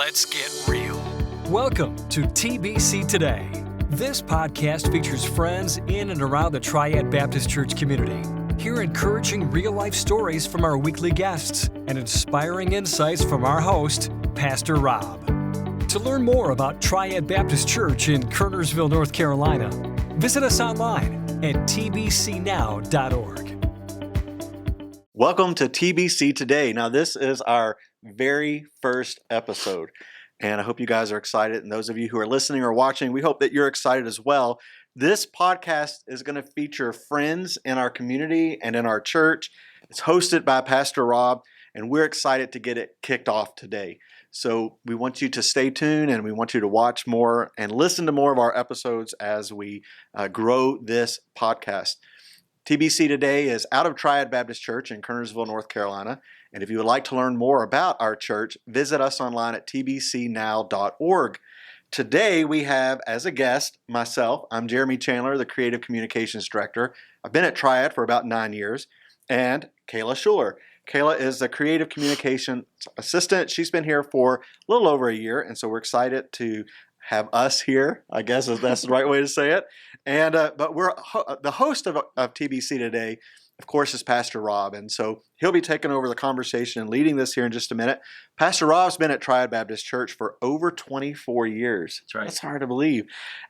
Let's get real. Welcome to TBC Today. This podcast features friends in and around the Triad Baptist Church community. Hear encouraging real-life stories from our weekly guests and inspiring insights from our host, Pastor Rob. To learn more about Triad Baptist Church in Kernersville, North Carolina, visit us online at tbcnow.org. Welcome to TBC Today. Now, this is our very first episode, and I hope you guys are excited. And those of you who are listening or watching, we hope that you're excited as well. This podcast is going to feature friends in our community and in our church. It's hosted by Pastor Rob, and we're excited to get it kicked off today. So we want you to stay tuned, and we want you to watch more and listen to more of our episodes as we grow this podcast. TBC Today is out of Triad Baptist Church in Kernersville, North Carolina. And if you would like to learn more about our church, visit us online at tbcnow.org. Today we have as a guest myself. I'm Jeremy Chandler, the Creative Communications Director. I've been at Triad for about 9 years. And Kayla Shuler. Kayla is the Creative Communications Assistant. She's been here for a little over a year, and so we're excited to have us here, I guess if that's the right way to say it. And but we're the host of TBC Today, of course, is Pastor Rob, and so he'll be taking over the conversation and leading this here in just a minute. Pastor Rob's been at Triad Baptist Church for over 24 years. That's right. That's hard to believe.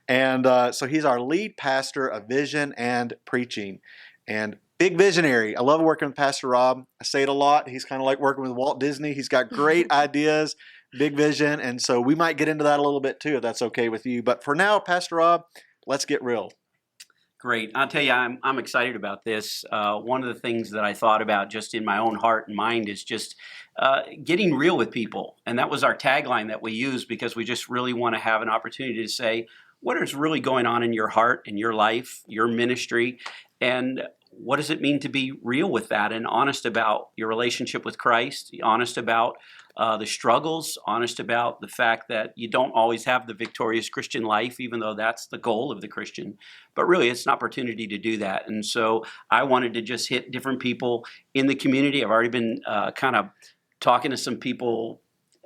And so he's our lead pastor of vision and preaching, and big visionary. I love working with Pastor Rob. I say it a lot. He's kind of like working with Walt Disney. He's got great ideas, big vision, and so we might get into that a little bit too, if that's okay with you. But for now, Pastor Rob, let's get real. Great. I'll tell you, I'm excited about this. One of the things that I thought about just in my own heart and mind is just getting real with people. And that was our tagline that we used because we just really want to have an opportunity to say, what is really going on in your heart, in your life, your ministry, and what does it mean to be real with that and honest about your relationship with Christ, honest about the struggles, honest about the fact that you don't always have the victorious Christian life, even though that's the goal of the Christian. But really, it's an opportunity to do that. And so I wanted to just hit different people in the community. I've already been kind of talking to some people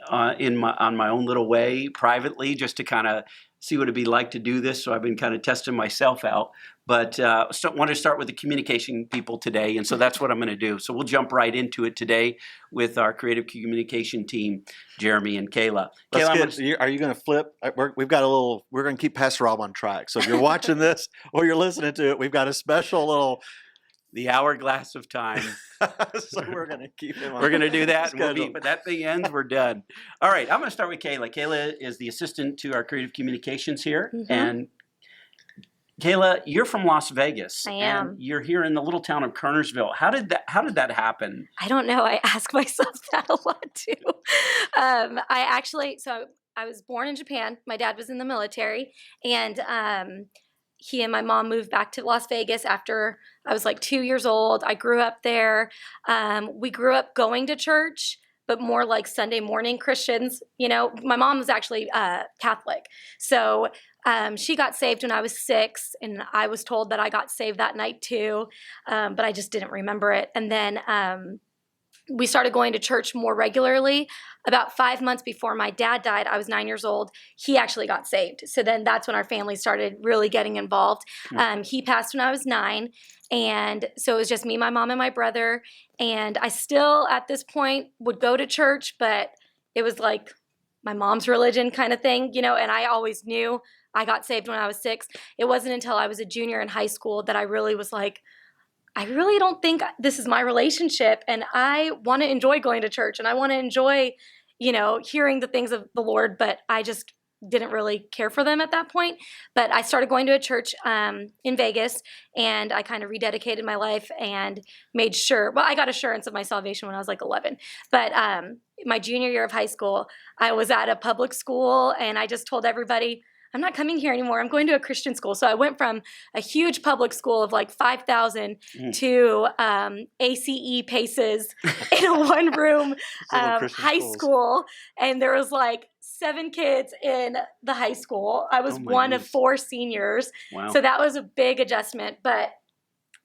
on my own little way privately just to kind of see what it'd be like to do this. So I've been kind of testing myself out. But want to start with the communication people today. And so that's what I'm going to do. So we'll jump right into it today with our creative communication team, Jeremy and Kayla. Are you going to flip? We're going to keep Pastor Rob on track. So if you're watching this or you're listening to it, we've got a special little... The hourglass of time. So we're going to keep him on. We're going to do that. But that thing ends, we're done. All right, I'm going to start with Kayla. Kayla is the assistant to our creative communications here. Mm-hmm. And Kayla, you're from Las Vegas. I am. And you're here in the little town of Kernersville. How did that happen? I don't know. I ask myself that a lot too. I was born in Japan. My dad was in the military, and he and my mom moved back to Las Vegas after I was like 2 years old. I grew up there. We grew up going to church, but more like Sunday morning Christians. You know, my mom was actually Catholic. So she got saved when I was 6, and I was told that I got saved that night too, but I just didn't remember it. And then we started going to church more regularly. About 5 months before my dad died, I was 9 years old. He actually got saved. So then that's when our family started really getting involved. He passed when I was 9. And so it was just me, my mom, and my brother. And I still, at this point, would go to church, but it was like my mom's religion kind of thing, you know, and I always knew I got saved when I was 6. It wasn't until I was a junior in high school that I really was like, I really don't think this is my relationship, and I want to enjoy going to church, and I want to enjoy, you know, hearing the things of the Lord, but I just didn't really care for them at that point. But I started going to a church in Vegas, and I kind of rededicated my life and made sure, well, I got assurance of my salvation when I was like 11. But my junior year of high school, I was at a public school, and I just told everybody, I'm not coming here anymore. I'm going to a Christian school. So I went from a huge public school of like 5,000 to ACE Paces in a one-room high school. And there was like 7 kids in the high school. I was one of 4 seniors. Wow. So that was a big adjustment. But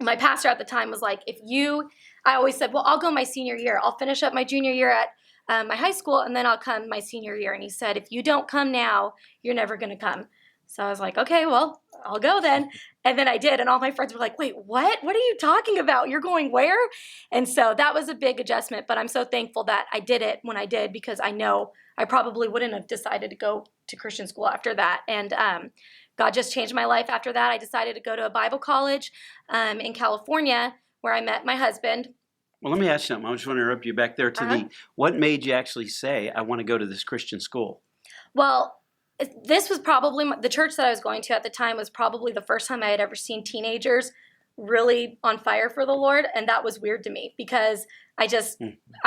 my pastor at the time was like, I always said, well, I'll go my senior year. I'll finish up my junior year at my high school, and then I'll come my senior year. And he said, if you don't come now, you're never going to come. So I was like, okay, well, I'll go then. And then I did. And all my friends were like, wait, what? What are you talking about? You're going where? And so that was a big adjustment. But I'm so thankful that I did it when I did, because I know I probably wouldn't have decided to go to Christian school after that. And God just changed my life after that. I decided to go to a Bible college in California, where I met my husband. Well, let me ask you something. I just want to interrupt you back there to what made you actually say, I want to go to this Christian school? Well, this was probably the church that I was going to at the time was probably the first time I had ever seen teenagers really on fire for the Lord. And that was weird to me, because I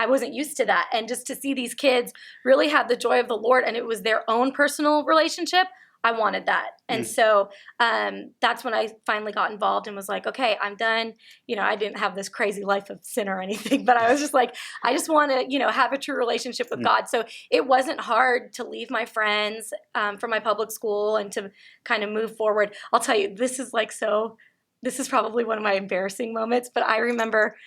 wasn't used to that. And just to see these kids really have the joy of the Lord, and it was their own personal relationship, I wanted that. And so that's when I finally got involved and was like, okay, I'm done. I didn't have this crazy life of sin or anything, but I was just like, I just want to, have a true relationship with God. So it wasn't hard to leave my friends from my public school and to kind of move forward. I'll tell you, this is probably one of my embarrassing moments, but I remember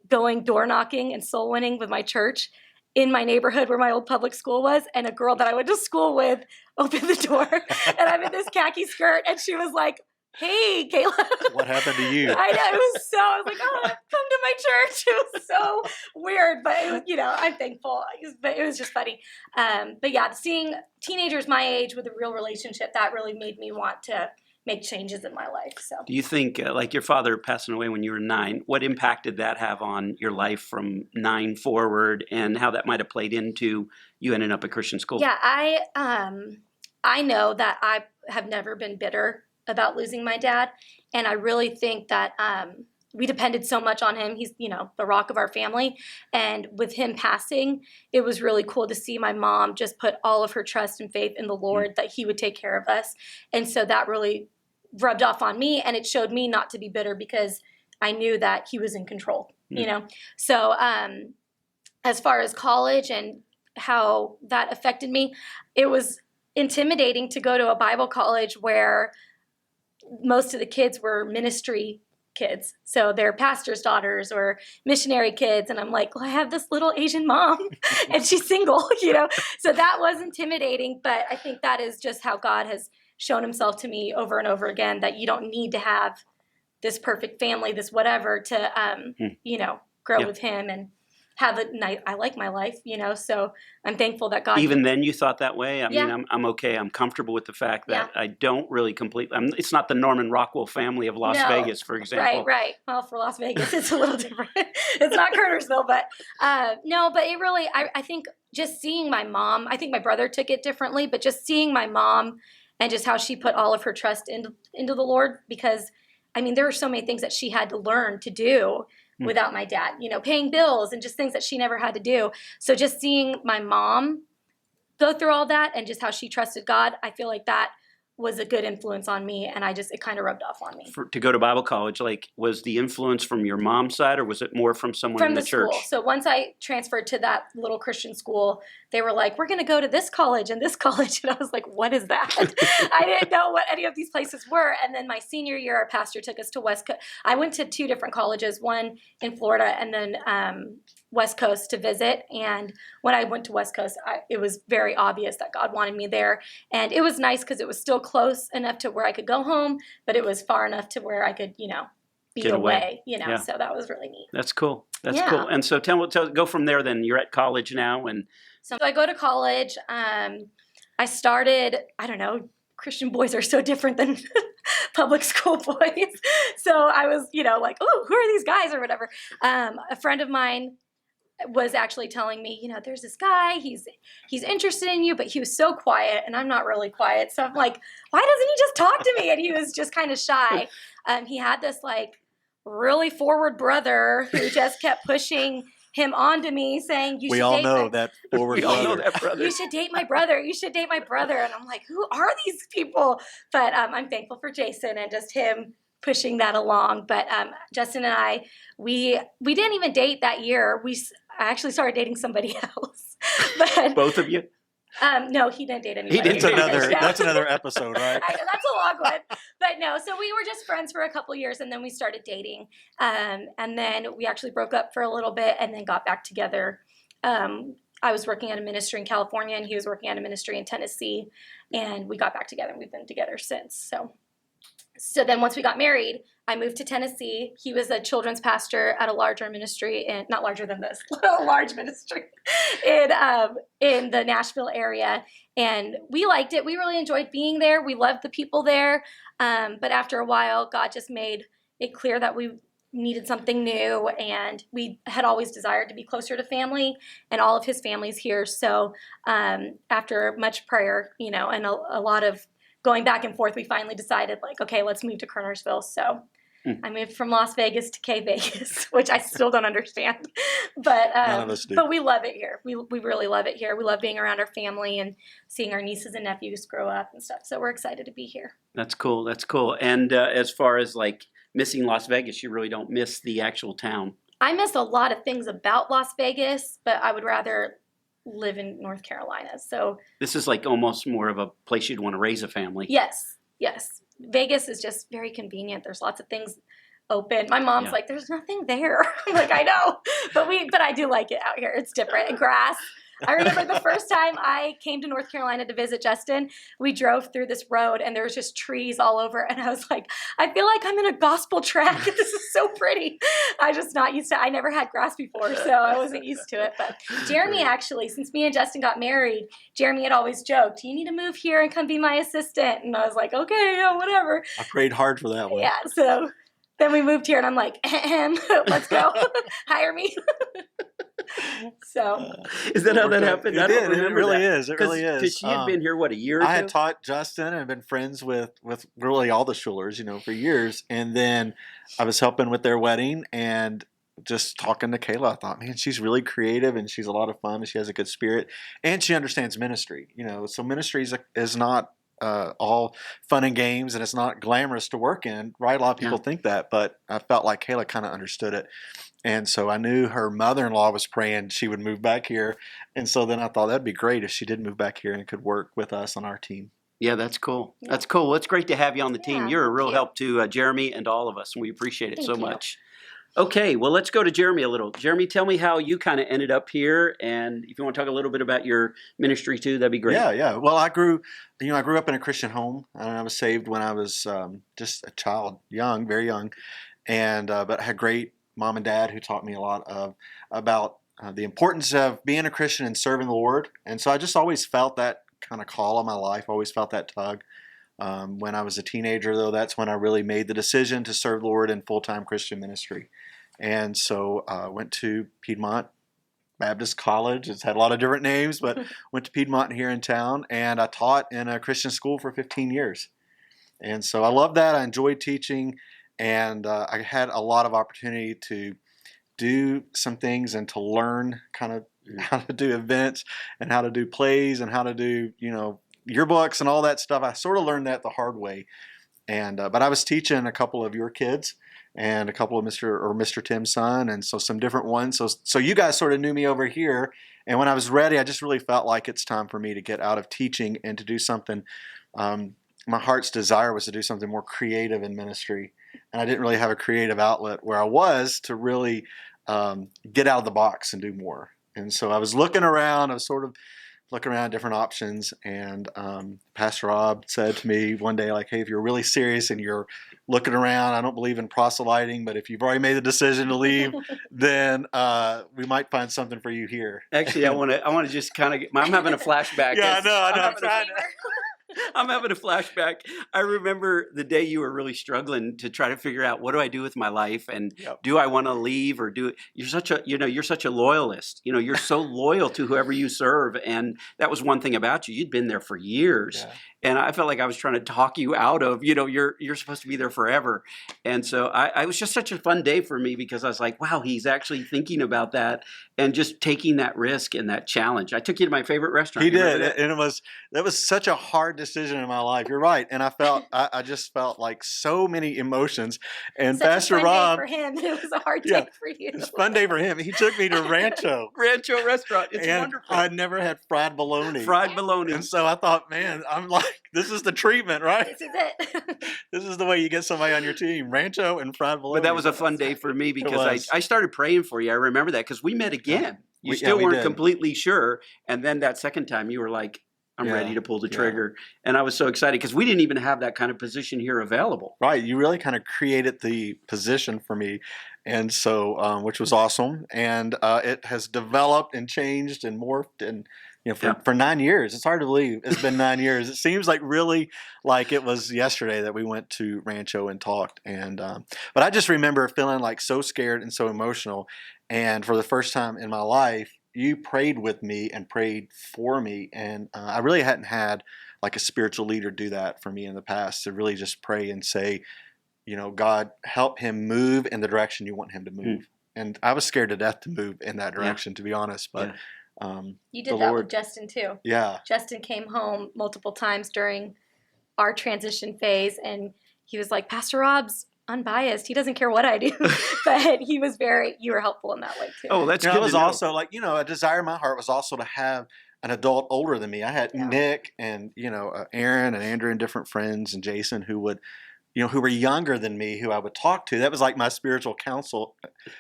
going door knocking and soul winning with my church in my neighborhood where my old public school was, and a girl that I went to school with opened the door, and I'm in this khaki skirt, and she was like, hey, Kayla. What happened to you? I know, I was like, oh, come to my church. It was so weird, but it was, I'm thankful, but it was just funny. But yeah, seeing teenagers my age with a real relationship, that really made me want to make changes in my life. So, do you think, like your father passing away when you were 9, what impact did that have on your life from 9 forward, and how that might have played into you ending up at Christian school? Yeah, I know that I have never been bitter about losing my dad, and I really think that we depended so much on him. He's, the rock of our family, and with him passing, it was really cool to see my mom just put all of her trust and faith in the Lord that he would take care of us, and so that really rubbed off on me, and it showed me not to be bitter, because I knew that he was in control, So as far as college and how that affected me, it was intimidating to go to a Bible college where most of the kids were ministry kids. So they're pastors' daughters or missionary kids. And I'm like, well, I have this little Asian mom and she's single, So that was intimidating. But I think that is just how God has shown himself to me over and over again, that you don't need to have this perfect family, this whatever, to, grow with him and have a nice, I like my life, so I'm thankful that God. Even then you thought that way? I mean, I'm okay. I'm comfortable with the fact that I don't really completely, it's not the Norman Rockwell family of Las Vegas, for example. Right. Well, for Las Vegas, it's a little different. It's not Kernersville, but no, but it really, I think just seeing my mom, I think my brother took it differently, but just seeing my mom and just how she put all of her trust into the Lord, because, I mean, there were so many things that she had to learn to do without my dad, paying bills and just things that she never had to do. So just seeing my mom go through all that and just how she trusted God, I feel like that was a good influence on me, and it kind of rubbed off on me. To go to Bible college, was the influence from your mom's side, or was it more from someone in the church? School. So once I transferred to that little Christian school, they were like, we're going to go to this college and this college. And I was like, what is that? I didn't know what any of these places were. And then my senior year, our pastor took us to West Coast. I went to 2 different colleges, one in Florida and then West Coast to visit. And when I went to West Coast, it was very obvious that God wanted me there. And it was nice because it was still close enough to where I could go home, but it was far enough to where I could, be away, so that was really neat. That's cool. That's cool. And so go from there then. You're at college now. And so I go to college. I started, I don't know, Christian boys are so different than public school boys. So I was, like, oh, who are these guys or whatever. A friend of mine was actually telling me, there's this guy, he's interested in you, but he was so quiet, and I'm not really quiet. So I'm like, why doesn't he just talk to me? And he was just kind of shy. He had this really forward brother who just kept pushing him onto me, saying, we all know that forward brother. You should date my brother. You should date my brother. And I'm like, who are these people? But I'm thankful for Jason and just him pushing that along. But Justin and I, we didn't even date that year. I actually started dating somebody else. But both of you? No, he didn't date anybody. That's another episode, right? That's a long one. But no, so we were just friends for a couple years, and then we started dating. And then we actually broke up for a little bit and then got back together I was working at a ministry in California, and he was working at a ministry in Tennessee, and we got back together, and we've been together since. So then once we got married, I moved to Tennessee. He was a children's pastor at a larger ministry, and not larger than this, a large ministry in the Nashville area. And we liked it. We really enjoyed being there. We loved the people there. But after a while, God just made it clear that we needed something new, and we had always desired to be closer to family, and all of his family's here. So after much prayer, and a lot of going back and forth, we finally decided, like, okay, let's move to Kernersville. So I moved from Las Vegas to K Vegas, which I still don't understand, but None of us do. But we love it here. We really love it here. We love being around our family and seeing our nieces and nephews grow up and stuff. So we're excited to be here. That's cool. That's cool. And as far as like missing Las Vegas, you really don't miss the actual town. I miss a lot of things about Las Vegas, but I would rather live in North Carolina. So this is like almost more of a place you'd want to raise a family. Yes. Vegas is just very convenient. There's lots of things open. My mom's like, there's nothing there. I'm like, I know, but I do like it out here. It's different. And grass. I remember the first time I came to North Carolina to visit Justin, we drove through this road and there was just trees all over. And I was like, I feel like I'm in a gospel track. This is so pretty. I'm just not used to, I never had grass before, so I wasn't used to it. But Jeremy actually, since me and Justin got married, Jeremy had always joked, you need to move here and come be my assistant. And I was like, okay, yeah, whatever. I prayed hard for that one. Yeah, so then we moved here and I'm like, let's go. Hire me. So is that how that happened? It did. It really is. It really is. Because she had been here, a year or two? I had taught Justin and been friends with really all the Shulers, for years. And then I was helping with their wedding and just talking to Kayla. I thought, man, she's really creative and she's a lot of fun and she has a good spirit and she understands ministry. So ministry is not all fun and games and it's not glamorous to work in, right? A lot of people think that, but I felt like Kayla kind of understood it. And so I knew her mother-in-law was praying she would move back here. And so then I thought that'd be great if she did move back here and could work with us on our team. Yeah, that's cool. That's cool. Well, it's great to have you on the team. Yeah, You're a real help to Jeremy and all of us, and we appreciate it so Thank you. much. Okay, well, let's go to Jeremy a little. Jeremy, tell me how you kind of ended up here, and if you want to talk a little bit about your ministry too, that'd be great. Yeah. Well, I grew up in a Christian home, and I was saved when I was just a child, very young, and but I had great mom and dad who taught me a lot about the importance of being a Christian and serving the Lord. And so I just always felt that kind of call on my life, always felt that tug. When I was a teenager, though, that's when I really made the decision to serve the Lord in full-time Christian ministry. And so I went to Piedmont Baptist College. It's had a lot of different names, but went to Piedmont here in town, and I taught in a Christian school for 15 years. And so I loved that. I enjoyed teaching. And I had a lot of opportunity to do some things and to learn kind of how to do events and how to do plays and how to do, yearbooks and all that stuff. I sort of learned that the hard way. And but I was teaching a couple of your kids and a couple of Mr. Tim's son, and so some different ones. So you guys sort of knew me over here. And when I was ready, I just really felt like it's time for me to get out of teaching and to do something. My heart's desire was to do something more creative in ministry. And I didn't really have a creative outlet where I was to really get out of the box and do more. And so I was looking around. I was sort of looking around at different options. And Pastor Rob said to me one day, like, hey, if you're really serious and you're looking around, I don't believe in proselyting, but if you've already made the decision to leave, then we might find something for you here. Actually, I want to just kind of I'm having a flashback. Yeah, I know. I'm trying to. I'm having a flashback. I remember the day you were really struggling to try to figure out what do I do with my life and do I want to leave or do it? You're such a loyalist. You're so loyal to whoever you serve, and that was one thing about you. You'd been there for years. Yeah. And I felt like I was trying to talk you out of, you're supposed to be there forever. And so it was just such a fun day for me because I was like, wow, he's actually thinking about that and just taking that risk and that challenge. I took you to my favorite restaurant. He did. And that was such a hard decision in my life. You're right. And I just felt like so many emotions. And such Pastor a fun Rob. day for him. It was a hard day for you. It was a fun day for him. He took me to Rancho. Rancho restaurant. It's wonderful. I'd never had fried bologna. Fried bologna. And so I thought, man, I'm like, this is the treatment, right? This is it. This is the way you get somebody on your team. Rancho and fried bologna. But that was a fun day for me because I started praying for you. I remember that because we met again. You still we weren't did. completely sure. And then that second time you were like, I'm ready to pull the trigger. And I was so excited because we didn't even have that kind of position here available. Right. You really kind of created the position for me. And so, which was awesome. And it has developed and changed and morphed. And, for 9 years, it's hard to believe it's been 9 years. It seems like really like it was yesterday that we went to Rancho and talked. And, but I just remember feeling like so scared and so emotional. And for the first time in my life, you prayed with me and prayed for me. And I really hadn't had like a spiritual leader do that for me in the past, to really just pray and say, God, help him move in the direction you want him to move. And I was scared to death to move in that direction, to be honest. But you did that with Justin too. Yeah. Justin came home multiple times during our transition phase, and he was like, Pastor Rob's unbiased. He doesn't care what I do. But you were helpful in that way too. Oh, that's good. It was also like, a desire in my heart was also to have an adult older than me. I had Nick and, Aaron and Andrew and different friends and Jason who would, who were younger than me, who I would talk to. That was like my spiritual counsel.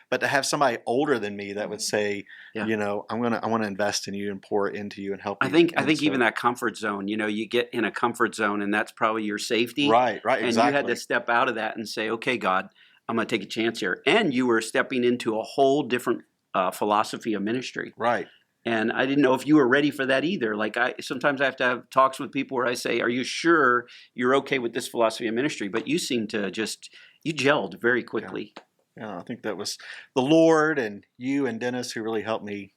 But to have somebody older than me that would say, I want to invest in you and pour into you and help you. I think even that comfort zone, you get in a comfort zone and that's probably your safety. Right, and exactly. You had to step out of that and say, okay, God, I'm going to take a chance here. And you were stepping into a whole different philosophy of ministry. Right. And I didn't know if you were ready for that either. Like sometimes I have to have talks with people where I say, are you sure you're okay with this philosophy of ministry? But you seem to you gelled very quickly. Yeah, I think that was the Lord and you and Dennis who really helped me,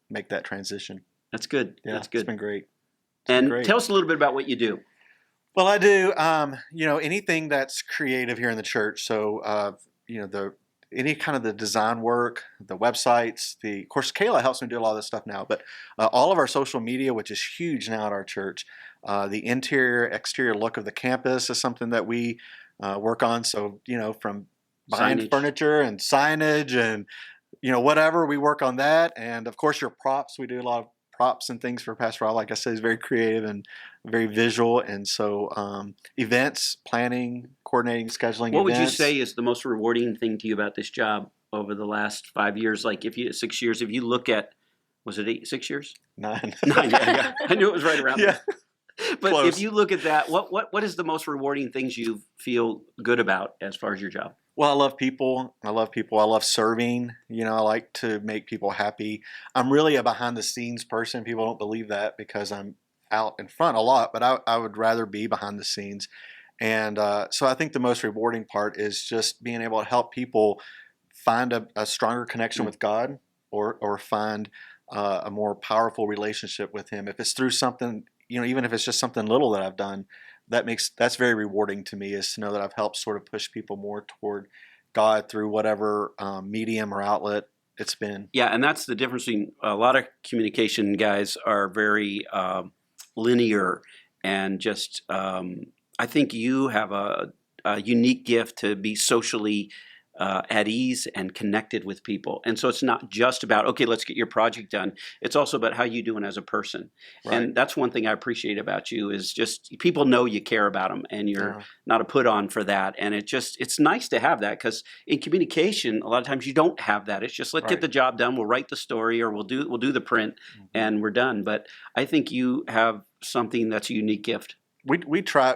make that transition. That's good. Yeah, That's good. It's been great. Tell us a little bit about what you do. Well, I do, anything that's creative here in the church. So, any kind of the design work, the websites, of course, Kayla helps me do a lot of this stuff now, but all of our social media, which is huge now at our church, the interior, exterior look of the campus is something that we work on. So, from buying furniture and signage and, whatever, we work on that. And of course, your props, we do a lot of props and things for Pastor Rob. Like I said, he's very creative and very visual. And so events, planning, coordinating, scheduling What events. would you say is the most rewarding thing to you about this job over the last 5 years? Like 6 years, if you look at, was it 6 years? 9. 9, yeah. I knew it was right around there. But Close. If you look at that, what is the most rewarding things you feel good about as far as your job? Well, I love people. I love serving. I like to make people happy. I'm really a behind the scenes person. People don't believe that because I'm out in front a lot, but I would rather be behind the scenes. And so I think the most rewarding part is just being able to help people find a stronger connection with God or find a more powerful relationship with Him. If it's through something, even if it's just something little that I've done, that's very rewarding to me, is to know that I've helped sort of push people more toward God through whatever medium or outlet it's been. Yeah, and that's the difference between a lot of communication guys are very linear and just I think you have a unique gift to be socially at ease and connected with people. And so it's not just about, okay, let's get your project done. It's also about how you doing as a person. Right. And that's one thing I appreciate about you is just people know you care about them and you're not a put on for that. And it's nice to have that because in communication, a lot of times you don't have that. It's just, let's get the job done. We'll write the story or we'll do the print and we're done. But I think you have something that's a unique gift. We try,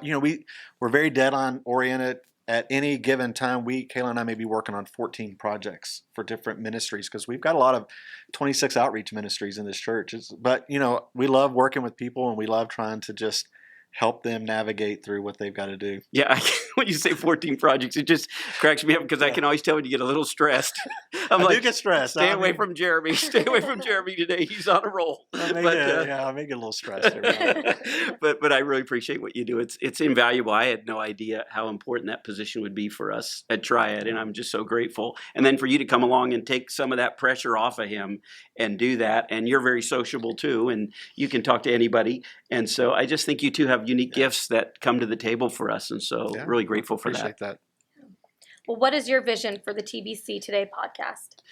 we're very deadline oriented. At any given time, Kayla and I may be working on 14 projects for different ministries because we've got a lot of 26 outreach ministries in this church. But we love working with people and we love trying to just help them navigate through what they've got to do. Yeah, when you say 14 projects, it just cracks me up because I can always tell when you get a little stressed. I do get stressed. Stay away from Jeremy. Stay away from Jeremy today. He's on a roll. I may get a little stressed. But I really appreciate what you do. It's invaluable. I had no idea how important that position would be for us at Triad, and I'm just so grateful. And then for you to come along and take some of that pressure off of him and do that, and you're very sociable too, and you can talk to anybody. And so I just think you two have unique gifts that come to the table for us, and so really grateful for that. Well, what is your vision for the TBC Today podcast?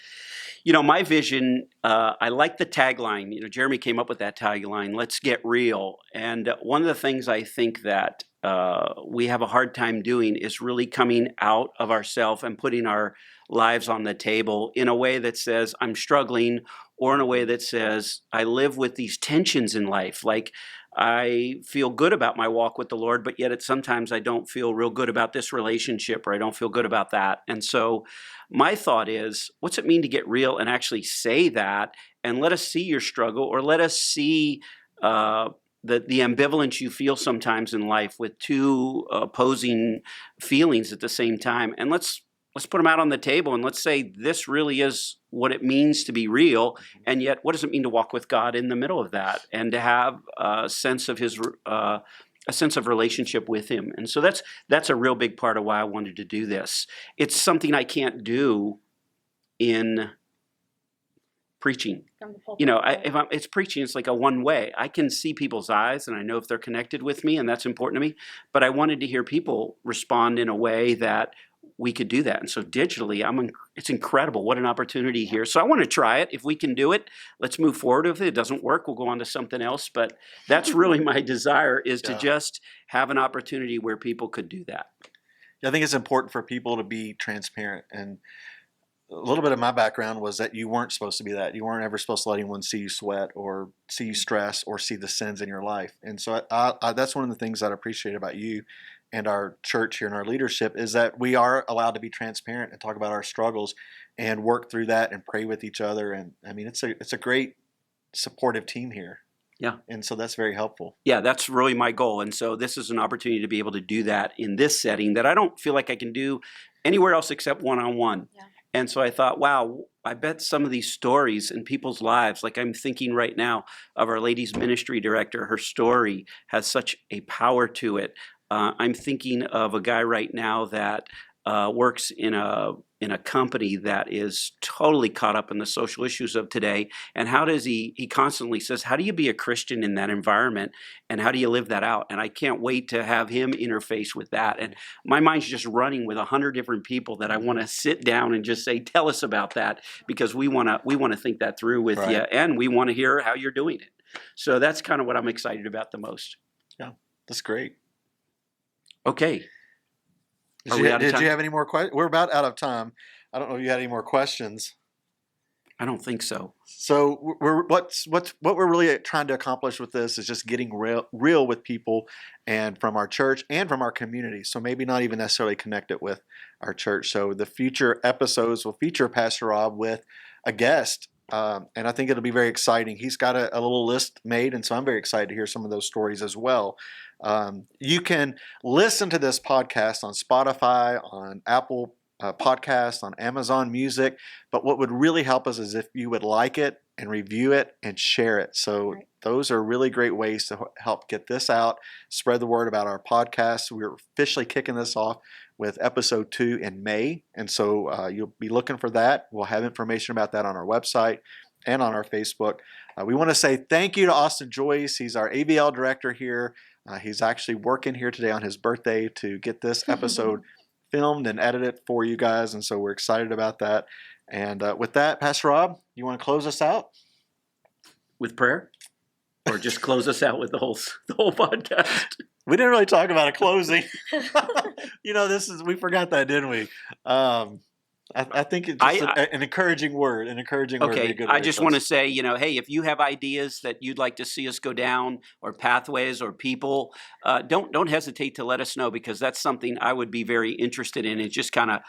My vision, I like the tagline. Jeremy came up with that tagline, let's get real. And one of the things I think that we have a hard time doing is really coming out of ourselves and putting our lives on the table in a way that says, I'm struggling, or in a way that says, I live with these tensions in life. Like, I feel good about my walk with the Lord, but yet sometimes I don't feel real good about this relationship, or I don't feel good about that. And so my thought is, what's it mean to get real and actually say that, and let us see your struggle, or let us see the ambivalence you feel sometimes in life with two opposing feelings at the same time. And let's put them out on the table, and let's say this really is what it means to be real, and yet what does it mean to walk with God in the middle of that, and to have a sense of a sense of relationship with Him. And so that's a real big part of why I wanted to do this. It's something I can't do in preaching. It's preaching, it's like a one way. I can see people's eyes, and I know if they're connected with me, and that's important to me. But I wanted to hear people respond in a way that we could do that. And so digitally, it's incredible. What an opportunity here. So I want to try it. If we can do it, let's move forward. If it doesn't work, we'll go on to something else. But that's really my desire, is to just have an opportunity where people could do that. Yeah, I think it's important for people to be transparent. And a little bit of my background was that you weren't supposed to be that. You weren't ever supposed to let anyone see you sweat, or see you stress, or see the sins in your life. And so that's one of the things that I appreciate about you and our church here and our leadership, is that we are allowed to be transparent and talk about our struggles and work through that and pray with each other. And I mean, it's a great supportive team here. Yeah. And so that's very helpful. Yeah, that's really my goal. And so this is an opportunity to be able to do that in this setting that I don't feel like I can do anywhere else except one-on-one. Yeah. And so I thought, wow, I bet some of these stories in people's lives, like I'm thinking right now of our ladies ministry director, her story has such a power to it. I'm thinking of a guy right now that works in a company that is totally caught up in the social issues of today. And how does he constantly says, how do you be a Christian in that environment? And how do you live that out? And I can't wait to have him interface with that. And my mind's just running with 100 different people that I want to sit down and just say, tell us about that, because we want to think that through with you, and we want to hear how you're doing it. So that's kind of what I'm excited about the most. Yeah, that's great. Okay. Did you have any more questions? We're about out of time. I don't know if you had any more questions. I don't think so. So what we're really trying to accomplish with this is just getting real with people, and from our church and from our community. So maybe not even necessarily connect it with our church. So the future episodes will feature Pastor Rob with a guest. And I think it'll be very exciting. He's got a little list made, and so I'm very excited to hear some of those stories as well. You can listen to this podcast on Spotify, on Apple Podcasts, on Amazon Music, but what would really help us is if you would like it and review it and share it. So those are really great ways to help get this out, spread the word about our podcast. We're officially kicking this off with episode 2 in May, and so you'll be looking for that. We'll have information about that on our website and on our Facebook. We want to say thank you to Austin Joyce. He's our AVL director here. He's actually working here today on his birthday to get this episode filmed and edited for you guys, and so we're excited about that. And with that, Pastor Rob, you want to close us out? With prayer? Or just close us out with the whole podcast? We didn't really talk about a closing. We forgot that, didn't we? I think it's just an encouraging word. An encouraging word. Okay, I just want to say, hey, if you have ideas that you'd like to see us go down, or pathways, or people, don't hesitate to let us know, because that's something I would be very interested in. It's just kind of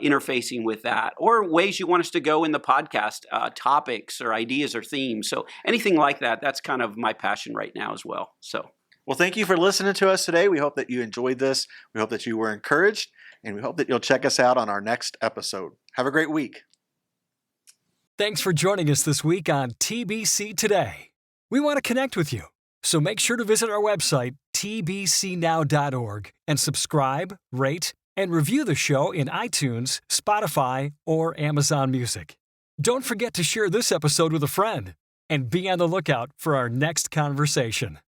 interfacing with that, or ways you want us to go in the podcast, topics or ideas or themes. So anything like that, that's kind of my passion right now as well. So. Well, thank you for listening to us today. We hope that you enjoyed this. We hope that you were encouraged, and we hope that you'll check us out on our next episode. Have a great week. Thanks for joining us this week on TBC Today. We want to connect with you, so make sure to visit our website, tbcnow.org, and subscribe, rate, and review the show in iTunes, Spotify, or Amazon Music. Don't forget to share this episode with a friend, and be on the lookout for our next conversation.